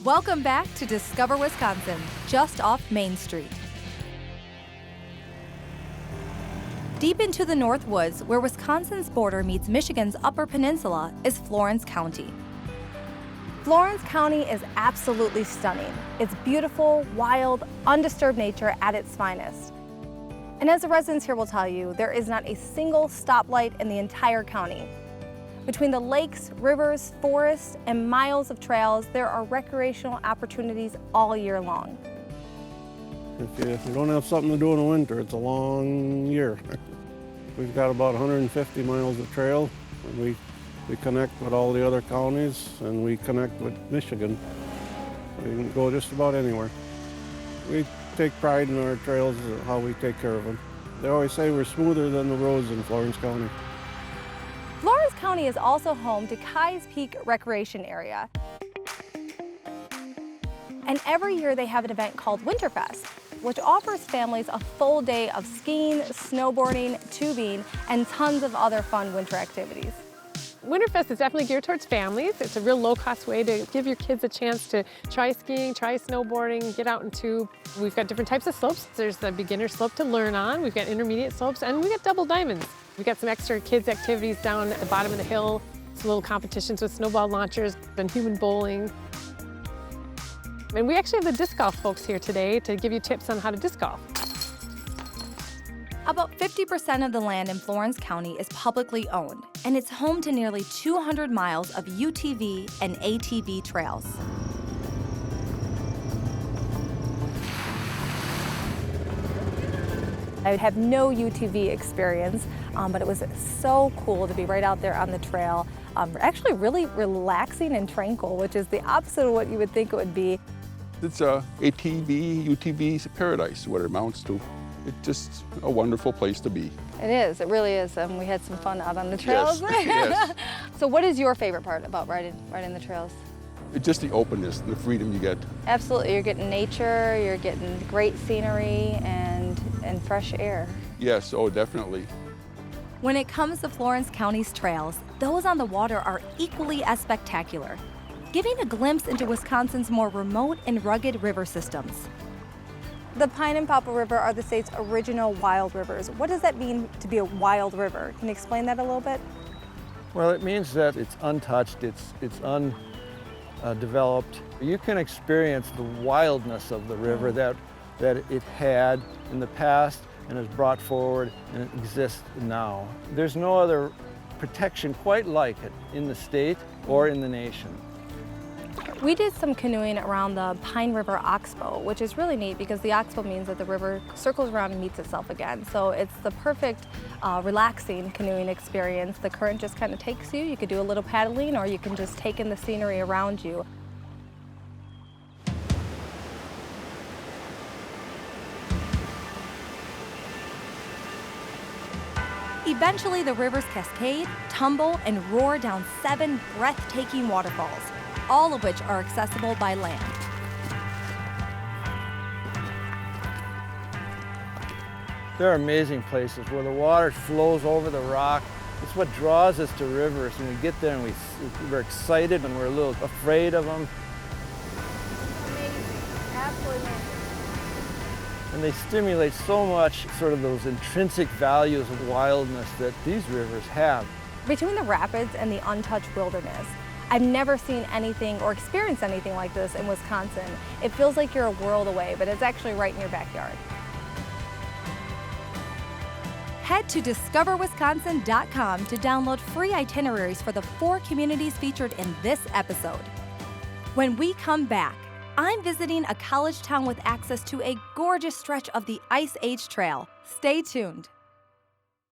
Welcome back to Discover Wisconsin, just off Main Street. Deep into the North Woods, where Wisconsin's border meets Michigan's Upper Peninsula, is Florence County. Florence County is absolutely stunning. It's beautiful, wild, undisturbed nature at its finest. And as the residents here will tell you, there is not a single stoplight in the entire county. Between the lakes, rivers, forests, and miles of trails, there are recreational opportunities all year long. If you don't have something to do in the winter, it's a long year. We've got about 150 miles of trail, and we connect with all the other counties, and we connect with Michigan. We can go just about anywhere. We take pride in our trails, how we take care of them. They always say we're smoother than the roads in Florence County. Florence County is also home to Kai's Peak Recreation Area. And every year they have an event called Winterfest, which offers families a full day of skiing, snowboarding, tubing, and tons of other fun winter activities. Winterfest is definitely geared towards families. It's a real low-cost way to give your kids a chance to try skiing, try snowboarding, get out and tube. We've got different types of slopes. There's the beginner slope to learn on. We've got intermediate slopes, and we've got double diamonds. We've got some extra kids' activities down at the bottom of the hill, some little competitions with snowball launchers and human bowling. And we actually have the disc golf folks here today to give you tips on how to disc golf. About 50% of the land in Florence County is publicly owned, and it's home to nearly 200 miles of UTV and ATV trails. I have no UTV experience, but it was so cool to be right out there on the trail. Actually really relaxing and tranquil, which is the opposite of what you would think it would be. It's a ATV, UTV paradise, what it amounts to. It's just a wonderful place to be. It is, it really is. We had some fun out on the trails. Yes, yes. So what is your favorite part about riding the trails? It's just the openness, the freedom you get. Absolutely, you're getting nature, you're getting great scenery and fresh air. Yes, oh, definitely. When it comes to Florence County's trails, those on the water are equally as spectacular, giving a glimpse into Wisconsin's more remote and rugged river systems. The Pine and Popple River are the state's original wild rivers. What does that mean to be a wild river? Can you explain that a little bit? Well, it means that it's untouched, it's undeveloped. You can experience the wildness of the river that it had in the past and is brought forward and it exists now. There's no other protection quite like it in the state or in the nation. We did some canoeing around the Pine River Oxbow, which is really neat because the oxbow means that the river circles around and meets itself again. So it's the perfect relaxing canoeing experience. The current just kind of takes you. You could do a little paddling or you can just take in the scenery around you. Eventually, the rivers cascade, tumble, and roar down 7 breathtaking waterfalls, all of which are accessible by land. There are amazing places where the water flows over the rock. It's what draws us to rivers, and we get there and we're excited and we're a little afraid of them. Amazing, absolutely amazing. And they stimulate so much sort of those intrinsic values of wildness that these rivers have. Between the rapids and the untouched wilderness, I've never seen anything or experienced anything like this in Wisconsin. It feels like you're a world away, but it's actually right in your backyard. Head to discoverwisconsin.com to download free itineraries for the 4 communities featured in this episode. When we come back, I'm visiting a college town with access to a gorgeous stretch of the Ice Age Trail. Stay tuned.